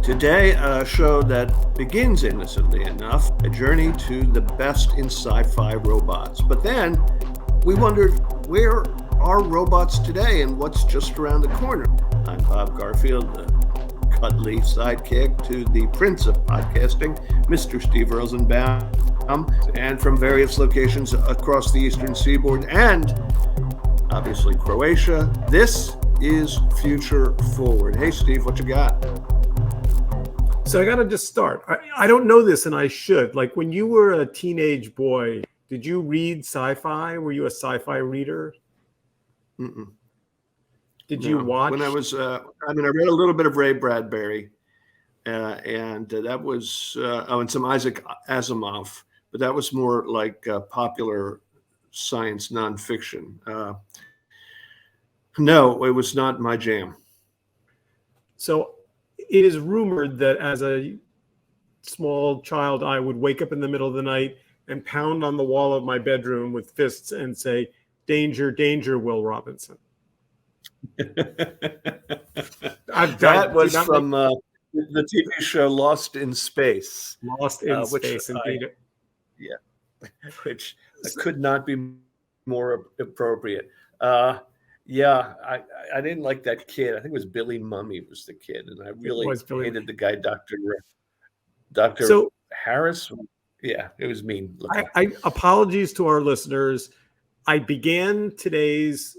Today, a show that begins innocently enough, a journey to the best in sci-fi robots. But then we wondered, where are robots today and what's just around the corner? I'm Bob Garfield, the cuddly sidekick to the prince of podcasting, Mr. Steve Rosenbaum, and from various locations across the eastern seaboard and obviously Croatia. This is Future Forward. Hey, Steve, what you got? So I got to just start. I don't know this, and I should. Like, when you were a teenage boy, did you read sci-fi? Were you a sci-fi reader? Mm-mm. Did you watch? When I was, I read a little bit of Ray Bradbury, and that was, and some Isaac Asimov, but that was more like popular science nonfiction. No, it was not my jam. So it is rumored that as a small child, I would wake up in the middle of the night and pound on the wall of my bedroom with fists and say, "Danger, danger, Will Robinson." That was from the TV show Lost in Space. Lost in Space, indeed. Which could not be more appropriate. I didn't like that kid. I think it was Billy Mummy was the kid, and I really hated the guy, Dr. Harris. Yeah, it was mean. I apologies to our listeners. I began today's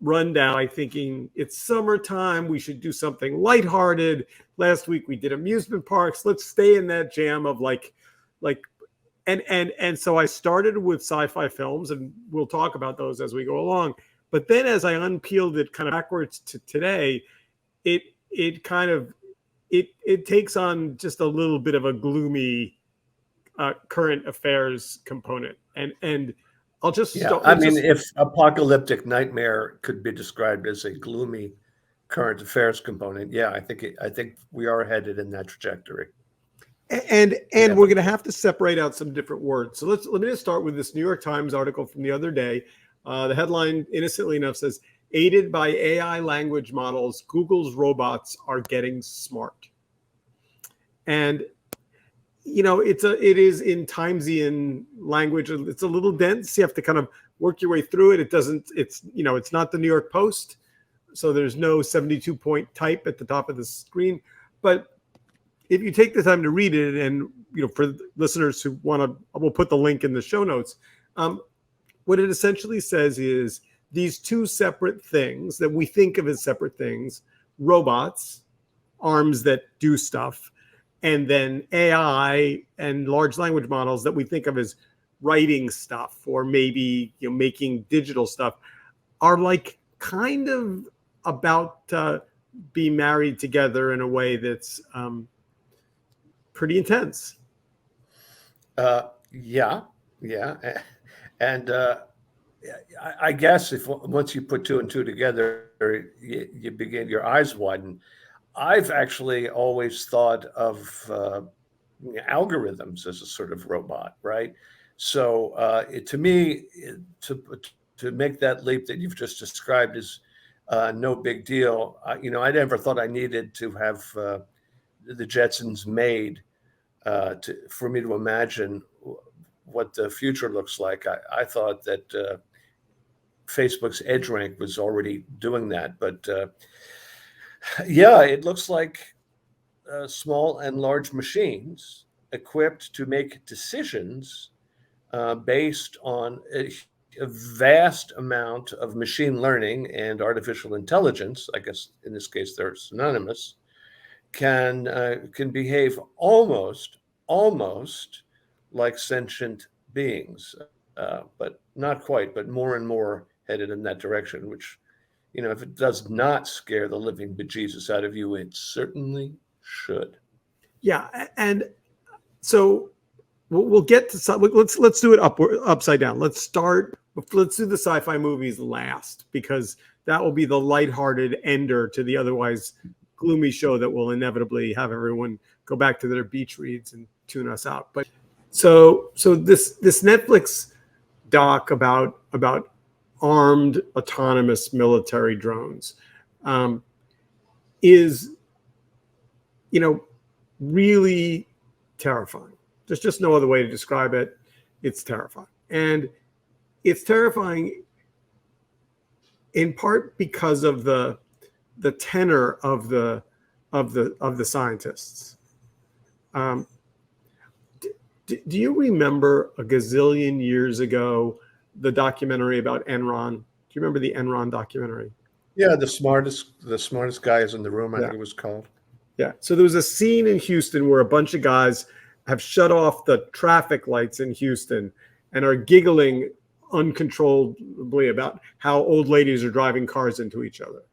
rundown by thinking it's summertime. We should do something lighthearted. Last week we did amusement parks. Let's stay in that jam of and so I started with sci-fi films, and we'll talk about those as we go along. But then as I unpeeled it kind of backwards to today, it takes on just a little bit of a gloomy current affairs component. And I'll just if Apocalyptic Nightmare could be described as a gloomy current affairs component, I think we are headed in that trajectory. And we're going to have to separate out some different words. So let me just start with this New York Times article from the other day. The headline, innocently enough, says, "Aided by AI language models, Google's robots are getting smart." And it is in Timesian language. It's a little dense. You have to kind of work your way through it. It's not the New York Post, so there's no 72-point type at the top of the screen. But if you take the time to read it, and for listeners who we'll put the link in the show notes. What it essentially says is these two separate things that we think of as separate things: robots, arms that do stuff, and then AI and large language models that we think of as writing stuff or maybe making digital stuff, are like kind of about to be married together in a way that's pretty intense. And I guess once you put two and two together, you begin, your eyes widen. I've actually always thought of algorithms as a sort of robot, right? So to me, to make that leap that you've just described is no big deal. I never thought I needed to have the Jetsons made for me to imagine what the future looks like. I thought that Facebook's EdgeRank was already doing that, but it looks like small and large machines equipped to make decisions based on a vast amount of machine learning and artificial intelligence. I guess in this case they're synonymous. Can behave almost like sentient beings, but not quite, but more and more headed in that direction, which, if it does not scare the living bejesus out of you, it certainly should. Yeah. And so we'll get to let's do it upside down. Let's do the sci-fi movies last, because that will be the lighthearted ender to the otherwise gloomy show that will inevitably have everyone go back to their beach reads and tune us out. But so this Netflix doc about armed autonomous military drones is really terrifying. There's just no other way to describe it. It's terrifying. And it's terrifying in part because of the tenor of the scientists. Do you remember a gazillion years ago the documentary about Enron? Do you remember the Enron documentary? Yeah, the smartest guys in the room, I Yeah. think it was called. Yeah. So there was a scene in Houston where a bunch of guys have shut off the traffic lights in Houston and are giggling uncontrollably about how old ladies are driving cars into each other.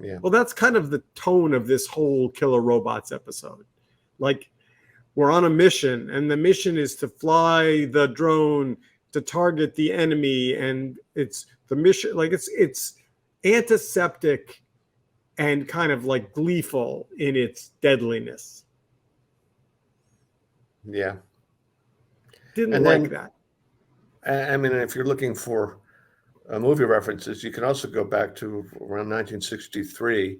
Yeah. Well, that's kind of the tone of this whole Killer Robots episode. Like, we're on a mission, and the mission is to fly the drone to target the enemy, and it's the mission, like it's antiseptic and kind of like gleeful in its deadliness. Yeah. Didn't like that. I mean, if you're looking for movie references, you can also go back to around 1963,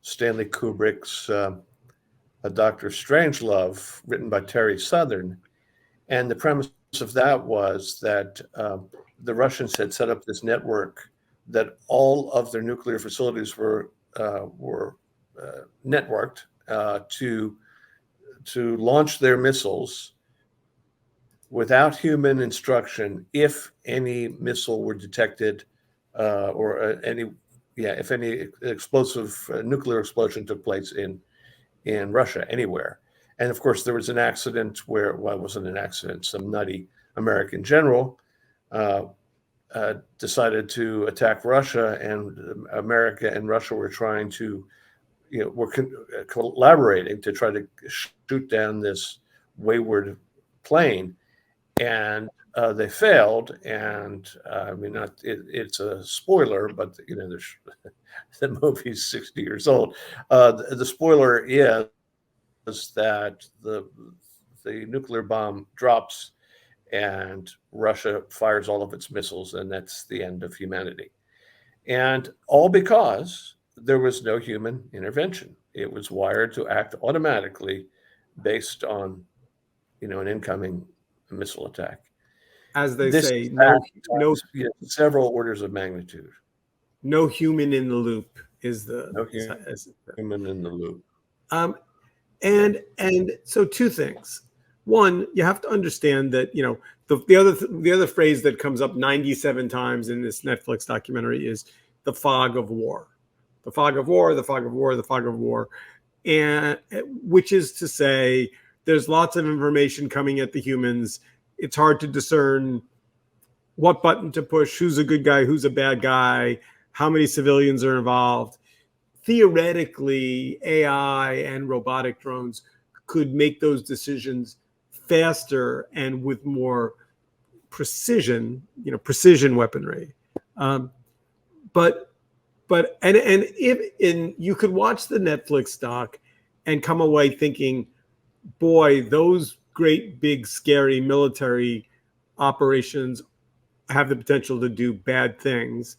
Stanley Kubrick's A Dr. Strangelove, written by Terry Southern. And the premise of that was that the Russians had set up this network that all of their nuclear facilities were networked to launch their missiles without human instruction if any missile were detected if any explosive nuclear explosion took place in Russia anywhere. And of course, there was an accident where, well, it wasn't an accident, some nutty American general decided to attack Russia, and America and Russia were trying to, were collaborating to try to shoot down this wayward plane. And they failed. And I mean, it's a spoiler, but the movie's 60 years old. The spoiler is that the nuclear bomb drops and Russia fires all of its missiles, and that's the end of humanity. And all because there was no human intervention. It was wired to act automatically based on, an incoming missile attack. As they This say, no, several orders of magnitude. No human in the loop is the human in the loop. And so two things. One, you have to understand that the other phrase that comes up 97 times in this Netflix documentary is the fog of war, the fog of war, the fog of war, the fog of war, and which is to say, there's lots of information coming at the humans. It's hard to discern what button to push, who's a good guy, who's a bad guy, how many civilians are involved. Theoretically, AI and robotic drones could make those decisions faster and with more precision, precision weaponry. But you could watch the Netflix doc and come away thinking, boy, those great big scary military operations have the potential to do bad things.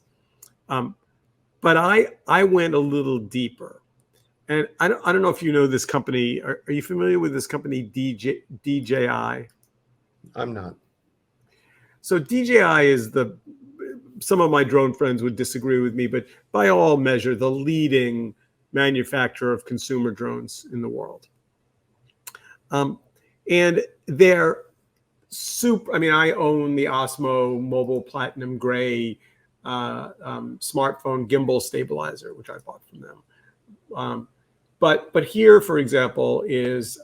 But I went a little deeper, and I don't know if you know this company. Are you familiar with this company, DJI? I'm not. So DJI is some of my drone friends would disagree with me, but by all measure, the leading manufacturer of consumer drones in the world. And they're super. I mean, I own the Osmo Mobile Platinum Gray smartphone gimbal stabilizer, which I bought from them. But here, for example, is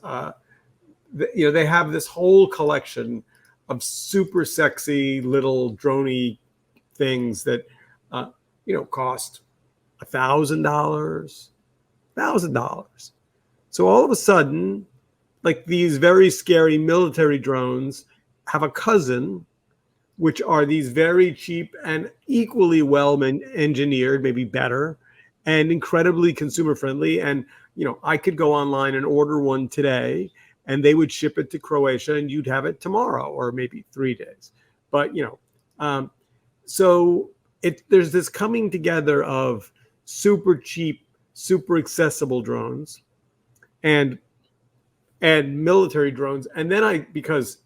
they have this whole collection of super sexy little droney things that cost $1,000. So all of a sudden, like these very scary military drones have a cousin, which are these very cheap and equally well engineered, maybe better, and incredibly consumer friendly. And, I could go online and order one today and they would ship it to Croatia and you'd have it tomorrow or maybe 3 days. But, so there's this coming together of super cheap, super accessible drones and military drones. And then because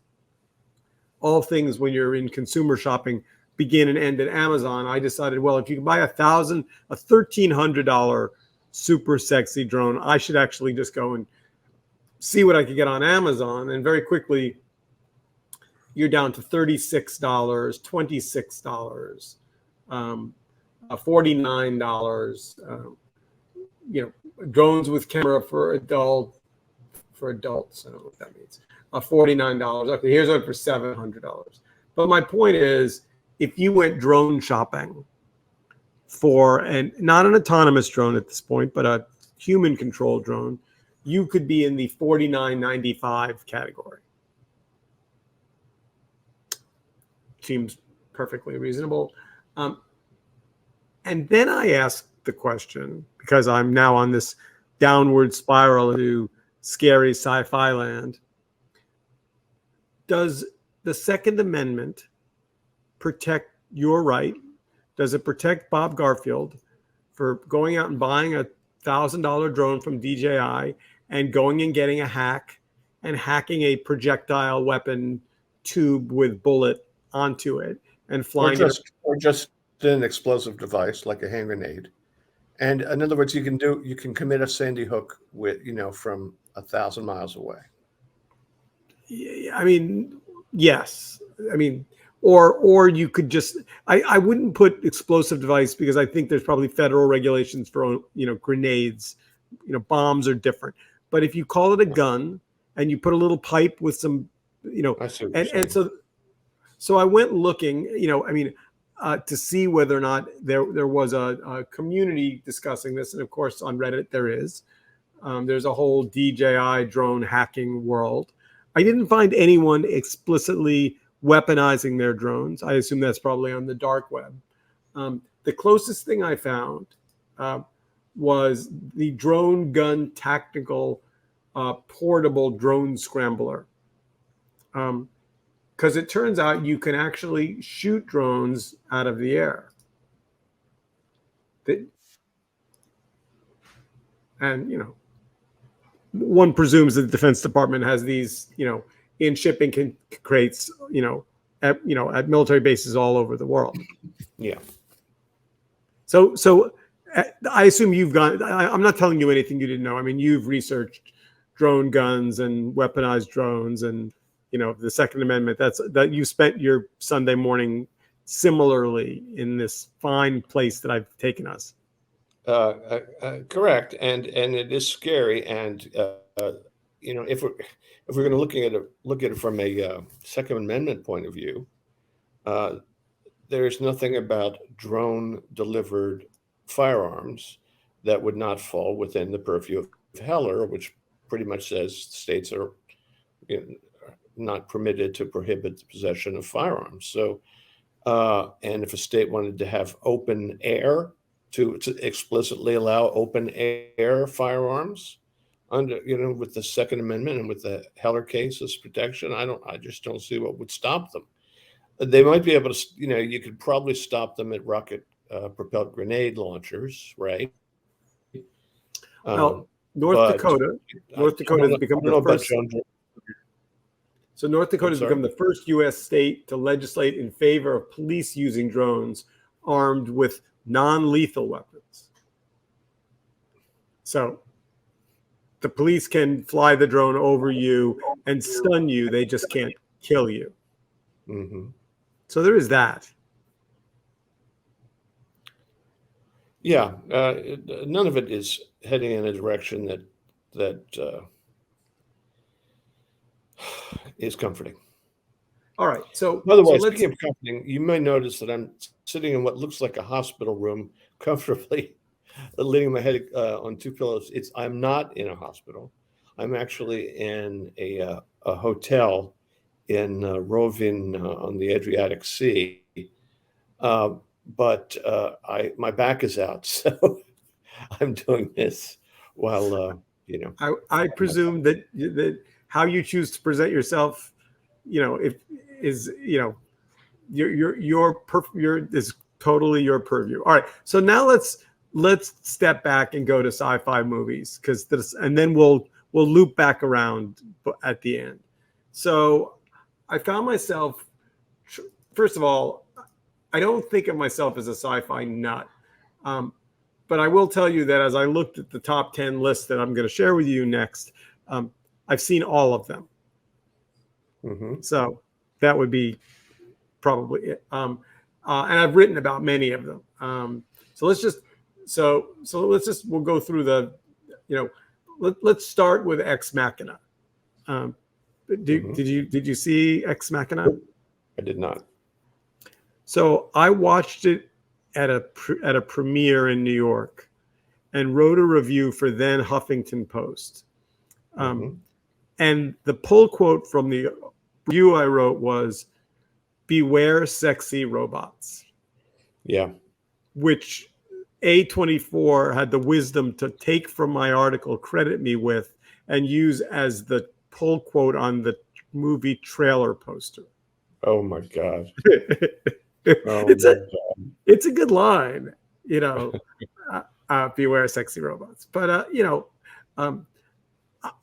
all things when you're in consumer shopping begin and end at Amazon, I decided, well, if you can buy a $1,300 super sexy drone, I should actually just go and see what I could get on Amazon. And very quickly, you're down to $36, $26, $49. Drones with camera for adults. I don't know what that means. $49. Okay, here's one for $700. But my point is, if you went drone shopping for not an autonomous drone at this point, but a human controlled drone, you could be in the $49.95 category. Seems perfectly reasonable. And then I asked the question, because I'm now on this downward spiral to scary sci-fi land. Does the Second Amendment protect your right? Does it protect Bob Garfield for going out and buying a $1,000 drone from DJI and going and getting a hack and hacking a projectile weapon tube with bullet onto it and flying or just an explosive device like a hand grenade? And in other words, you can commit a Sandy Hook with, from 1,000 miles away. I mean, yes. I mean, or you could just, I wouldn't put explosive device, because I think there's probably federal regulations for, grenades. Bombs are different. But if you call it a gun and you put a little pipe with some, I see what and so I went looking, to see whether or not there was a community discussing this. And of course, on Reddit, there is. There's a whole DJI drone hacking world. I didn't find anyone explicitly weaponizing their drones. I assume that's probably on the dark web. The closest thing I found was the Drone Gun Tactical Portable Drone Scrambler. Because it turns out you can actually shoot drones out of the air. And, one presumes that the Defense Department has these, in shipping crates, at military bases all over the world. Yeah. So I assume you've gone. I'm not telling you anything you didn't know. I mean, you've researched drone guns and weaponized drones, and the Second Amendment. That you spent your Sunday morning similarly in this fine place that I've taken us. Correct, and it is scary. And if we're going to look at it from a Second Amendment point of view, there's nothing about drone delivered firearms that would not fall within the purview of Heller, which pretty much says states are not permitted to prohibit the possession of firearms. So, and if a state wanted to have open air, to explicitly allow open air firearms under, with the Second Amendment and with the Heller case as protection, I just don't see what would stop them. They might be able to, you could probably stop them at rocket propelled grenade launchers, right? Well, North Dakota has become the first. So North Dakota has become the first U.S. state to legislate in favor of police using drones armed with non-lethal weapons. So the police can fly the drone over you and stun you. They just can't kill you. Mm-hmm. So there is that. Yeah, none of it is heading in a direction that is comforting. All right. So, by the way, speaking of comforting, you may notice that I'm sitting in what looks like a hospital room, comfortably, leaning my head on two pillows. I'm not in a hospital. I'm actually in a hotel in Rovin on the Adriatic Sea. But my back is out, so I'm doing this while I presume that how you choose to present yourself, your is totally your purview. All right, so now let's step back and go to sci-fi movies, and then we'll will loop back around at the end. So I found myself, first of all, I don't think of myself as a sci-fi nut. But I will tell you that as I looked at the top 10 list that I'm going to share with you next, I've seen all of them. So that would be probably it. And I've written about many of them. So let's just we'll go through the, let's start with Ex Machina. Did you see Ex Machina? I did not. So I watched it at a premiere in New York and wrote a review for then Huffington Post. And the pull quote from the review I wrote was, "Beware sexy robots." Yeah. Which A24 had the wisdom to take from my article, credit me with, and use as the pull quote on the movie trailer poster. Oh my God. It's a good line, beware sexy robots. But,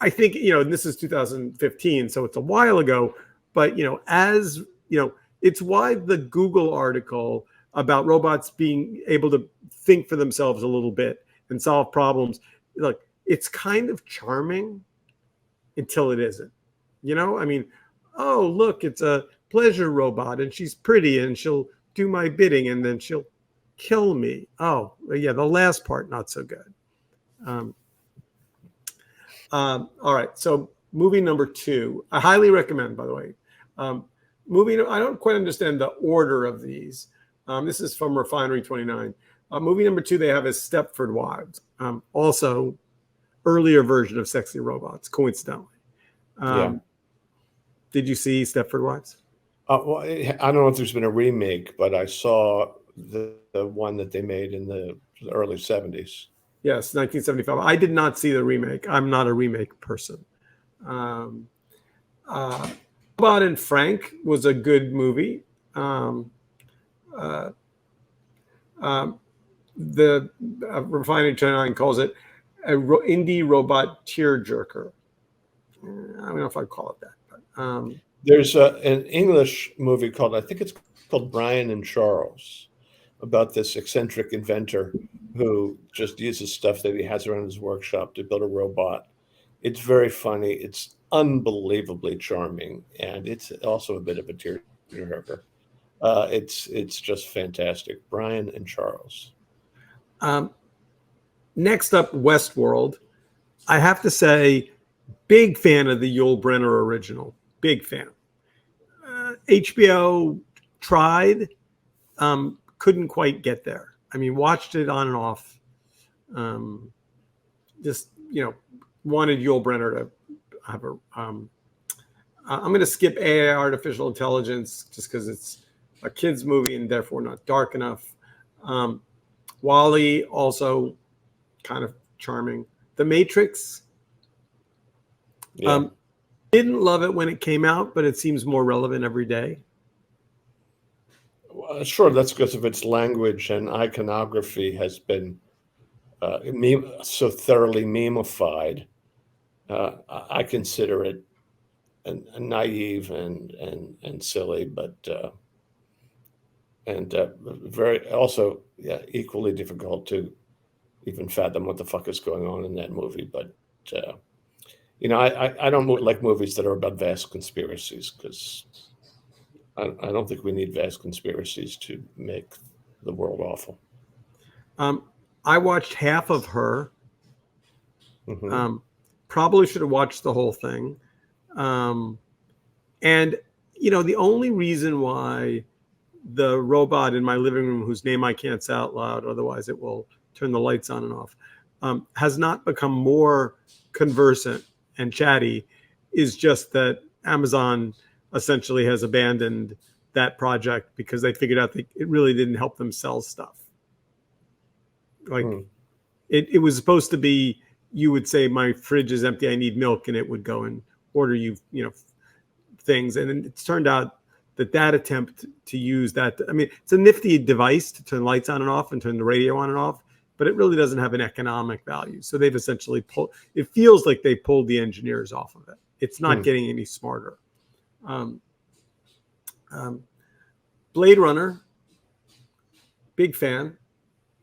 I think, this is 2015, so it's a while ago. But, it's why the Google article about robots being able to think for themselves a little bit and solve problems, look, it's kind of charming until it isn't. I mean, oh, look, it's a pleasure robot and she's pretty and she'll do my bidding and then she'll kill me. Oh, yeah, the last part, not so good. All right, so movie number 2, I highly recommend, by the way. Movie, I don't quite understand the order of these. This is from Refinery 29. Movie number 2 they have is Stepford Wives. Also, earlier version of Sexy Robots, coincidentally. Did you see Stepford Wives? Well, I don't know if there's been a remake, but I saw the one that they made in the early 70s. Yes, 1975. I did not see the remake. I'm not a remake person. Robot and Frank was a good movie. The Refinery 29 calls it an indie robot tearjerker. I don't know if I'd call it that. But, there's an English movie called, I think it's called Brian and Charles, about this eccentric inventor who just uses stuff that he has around his workshop to build a robot. It's very funny. It's unbelievably charming, and it's also a bit of a tearjerker. It's just fantastic. Brian and Charles. Next up, Westworld. I have to say, big fan of the Yul Brynner original. Big fan. HBO tried, couldn't quite get there. I mean, watched it on and off. Just, wanted Yul Brynner to have a. I'm going to skip AI, artificial intelligence, just because it's a kid's movie and therefore not dark enough. WALL-E, also kind of charming. The Matrix. Yeah. Didn't love it when it came out, but it seems more relevant every day. Sure, that's because of its language and iconography has been so thoroughly memeified. I consider it naive and silly, but very also equally difficult to even fathom what the fuck is going on in that movie. But I don't like movies that are about vast conspiracies because I don't think we need vast conspiracies to make the world awful. I watched half of Her. Mm-hmm. Probably should have watched the whole thing. And, the only reason why the robot in my living room, whose name I can't say out loud, otherwise it will turn the lights on and off, has not become more conversant and chatty, is just that Amazon essentially has abandoned that project because they figured out that it really didn't help them sell stuff. Like it was supposed to be, you would say, my fridge is empty, I need milk, and it would go and order you, things. And it's turned out that attempt to use that, I mean, it's a nifty device to turn lights on and off and turn the radio on and off. but it really doesn't have an economic value. So they've essentially pulled. It feels like they pulled the engineers off of it. It's not getting any smarter. Blade Runner, big fan.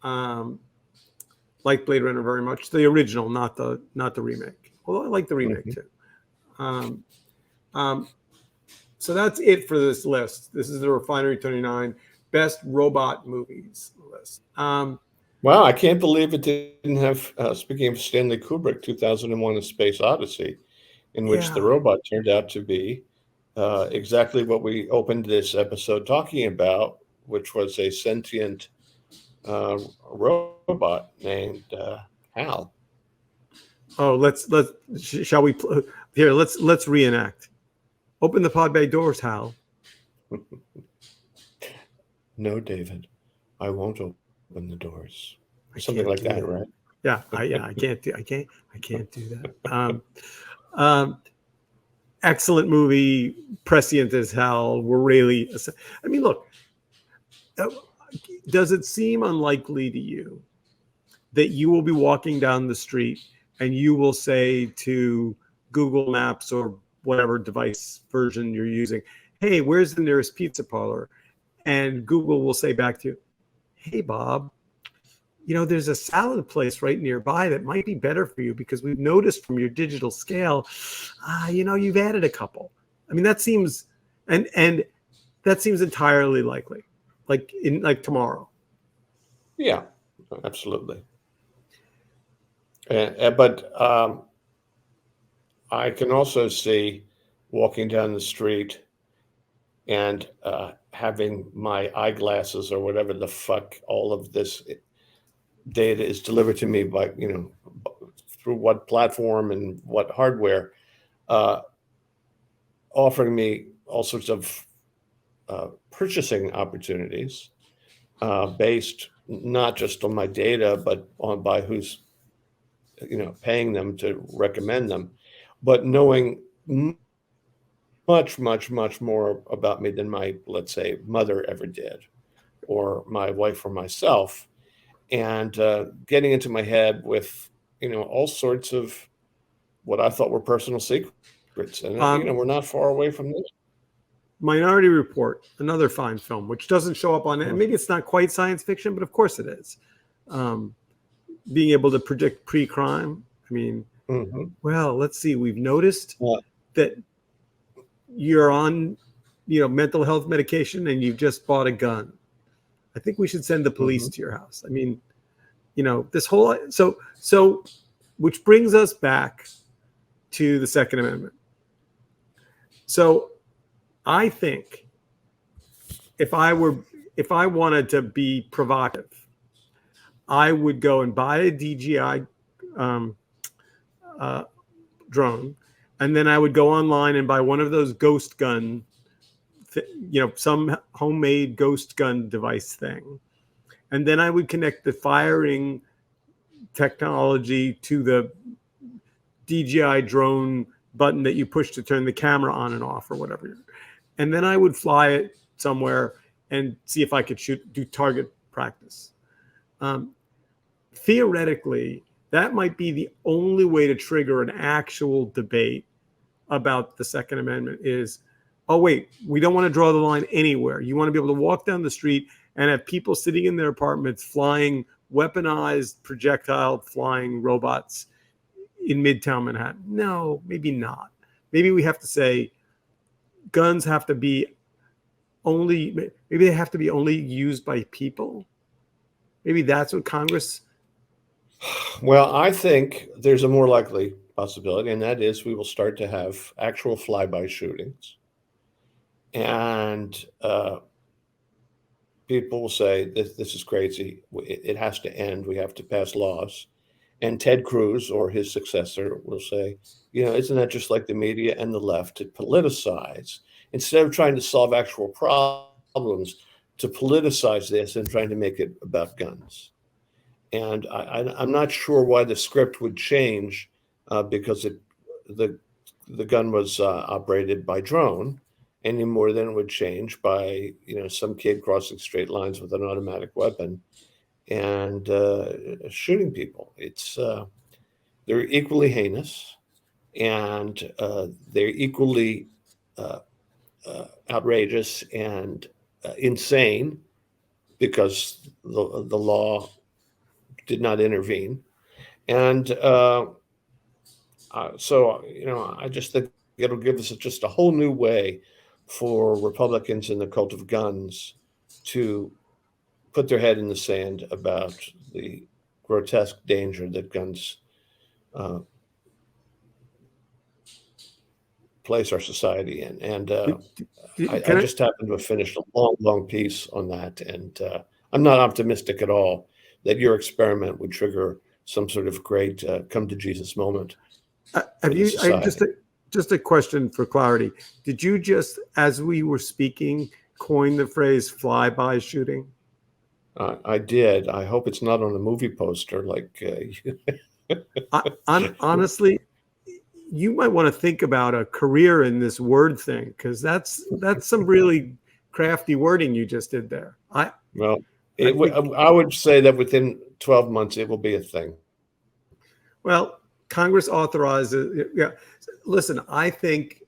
Like Blade Runner very much. The original, not the remake. Although I like the remake too. So that's it for this list. This is the Refinery 29 best robot movies list. Wow, I can't believe it didn't have, speaking of Stanley Kubrick, 2001: A Space Odyssey, in which the robot turned out to be exactly what we opened this episode talking about, which was a sentient robot named Hal. Oh, shall we here? Let's reenact. Open the pod bay doors, Hal. No, David, I won't open the doors. Something like that, right? Yeah, I can't do that. Excellent movie, prescient as hell. We're really, I mean, look, does it seem unlikely to you that you will be walking down the street and you will say to Google Maps or whatever device version you're using, hey, where's the nearest pizza parlor? And Google will say back to you, hey, Bob, there's a salad place right nearby that might be better for you because we've noticed from your digital scale, you've added a couple. I mean, that seems, and that seems entirely likely, like tomorrow. Yeah, absolutely. But I can also see walking down the street and having my eyeglasses or whatever the fuck all of this data is delivered to me by, through what platform and what hardware, offering me all sorts of purchasing opportunities based not just on my data, but by who's, paying them to recommend them, but knowing much, much, much more about me than my, let's say, mother ever did, or my wife or myself, and getting into my head with, all sorts of what I thought were personal secrets. And, we're not far away from this. Minority Report, another fine film, which doesn't show up on it. And maybe it's not quite science fiction, but of course it is. Being able to predict pre-crime. I mean, well, let's see. We've noticed that you're on, mental health medication and you've just bought a gun. I think we should send the police to your house. I mean, this whole, so, which brings us back to the Second Amendment. So I think if I wanted to be provocative, I would go and buy a DJI drone, and then I would go online and buy one of those ghost gun, some homemade ghost gun device thing. And then I would connect the firing technology to the DJI drone button that you push to turn the camera on and off or whatever. And then I would fly it somewhere and see if I could do target practice. Theoretically, that might be the only way to trigger an actual debate about the Second Amendment is, oh, wait, we don't want to draw the line anywhere. You want to be able to walk down the street and have people sitting in their apartments flying weaponized projectile flying robots in Midtown Manhattan. No, maybe not. Maybe we have to say guns have to be maybe they have to be only used by people. Maybe that's what Congress. Well, I think there's a more likely possibility, and that is we will start to have actual flyby shootings. And people will say, this is crazy. It has to end. We have to pass laws. And Ted Cruz or his successor will say, isn't that just like the media and the left to politicize? Instead of trying to solve actual problems, to politicize this and trying to make it about guns. And I'm not sure why the script would change because the gun was operated by drone any more than it would change by some kid crossing straight lines with an automatic weapon. and shooting people. They're equally heinous, and they're equally outrageous and insane because the law did not intervene. And so, I just think it'll give us just a whole new way for Republicans in the cult of guns to put their head in the sand about the grotesque danger that guns uh, place our society in. And I just happened to have finished a long, long piece on that. And I'm not optimistic at all that your experiment would trigger some sort of great come to Jesus moment. Have you, just a question for clarity. Did you just, as we were speaking, coin the phrase fly-by shooting? I did. I hope it's not on a movie poster. Like, honestly, you might want to think about a career in this word thing, because that's some really crafty wording you just did there. I would say that within 12 months it will be a thing. Well, Congress authorizes. Yeah, listen, I think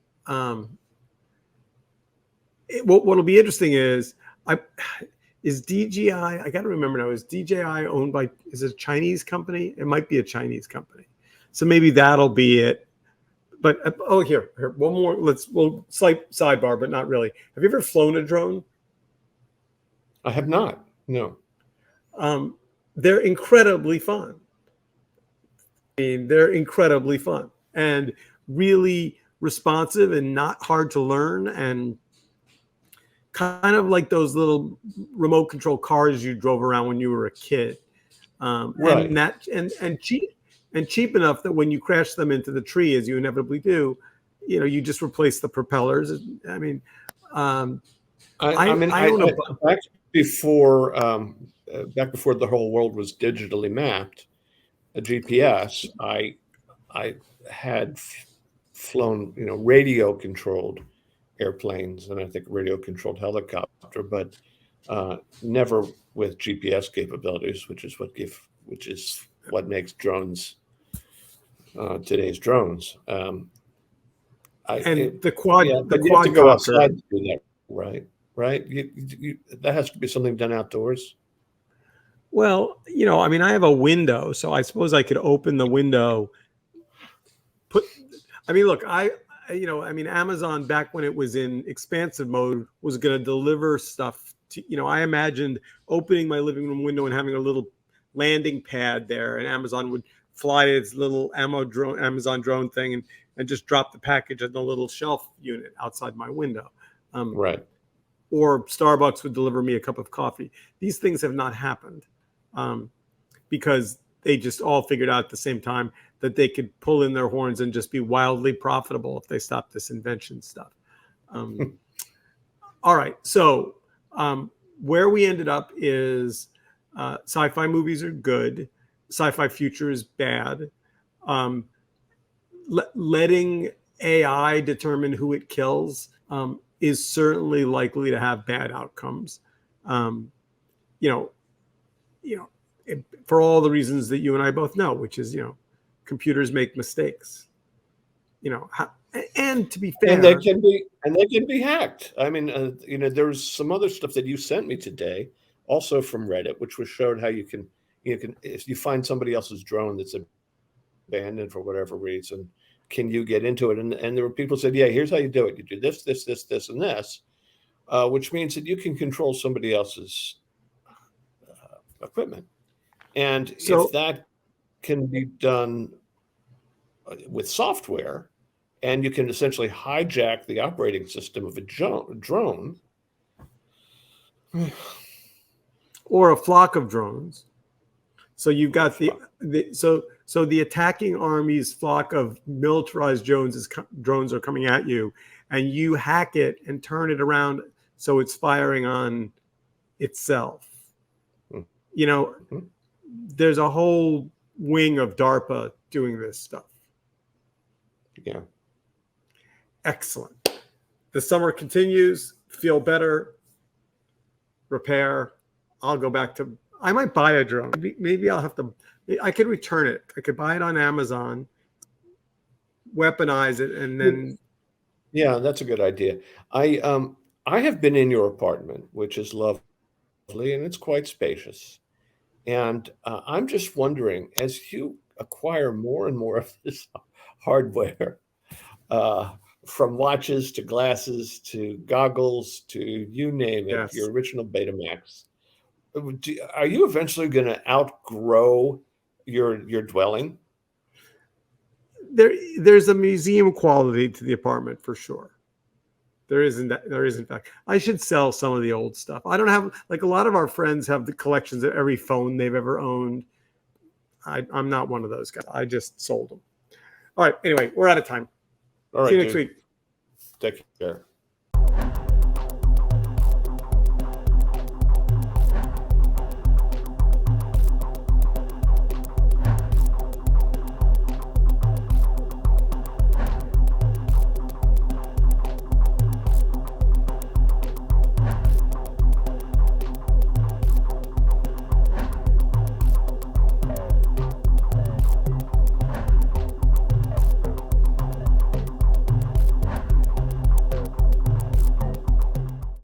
what'll be interesting is DJI. I got to remember now. Is DJI owned by? Is it a Chinese company? It might be a Chinese company. So maybe that'll be it. But here, one more. Slight sidebar, but not really. Have you ever flown a drone? I have not. No. They're incredibly fun. I mean, they're incredibly fun and really responsive and not hard to learn, and kind of like those little remote control cars you drove around when you were a kid. Right. And cheap enough that when you crash them into the tree, as you inevitably do, you just replace the propellers. I mean, I don't know. Back before the whole world was digitally mapped, a GPS, I had flown, radio controlled airplanes, and I think radio controlled helicopter, but never with GPS capabilities, which is what makes drones today's drones. The quad you have to go outside to do that, right? That has to be something done outdoors. Well, I have a window, so I suppose I could open the window. Look, Amazon, back when it was in expansive mode, was going to deliver stuff to, I imagined opening my living room window and having a little landing pad there, and Amazon would fly its little Amazon drone thing and just drop the package on the little shelf unit outside my window. Right. Or Starbucks would deliver me a cup of coffee. These things have not happened because they just all figured out at the same time that they could pull in their horns and just be wildly profitable if they stopped this invention stuff. All right. So where we ended up is sci-fi movies are good. Sci-fi future is bad. Letting AI determine who it kills is certainly likely to have bad outcomes. For all the reasons that you and I both know, which is, computers make mistakes, and to be fair, and they can be hacked. I mean, there's some other stuff that you sent me today, also from Reddit, which showed how you can, if you find somebody else's drone that's abandoned for whatever reason, can you get into it? And there were people who said, yeah, here's how you do it. You do this, this, this, this, and this, which means that you can control somebody else's equipment. And if that can be done with software, and you can essentially hijack the operating system of a drone, or a flock of drones. So you've got so the attacking army's flock of militarized drones are coming at you, and you hack it and turn it around so it's firing on itself. Mm-hmm. There's a whole wing of DARPA doing this stuff. Yeah. Excellent. The summer continues. Feel better. Repair. I'll go back to I might buy a drone. Maybe I'll have to. I could return it. I could buy it on Amazon, weaponize it, and then. Yeah, that's a good idea. I have been in your apartment, which is lovely and it's quite spacious. And I'm just wondering, as you acquire more and more of this hardware, uh, from watches to glasses to goggles to you name it, Yes. your original Betamax, are you eventually going to outgrow your dwelling? There's a museum quality to the apartment for sure. There isn't that. There is in fact. I should sell some of the old stuff. I don't have like a lot of our friends have the collections of every phone they've ever owned. I'm not one of those guys. I just sold them. All right. Anyway, we're out of time. All See right, you next dude. week. Take care.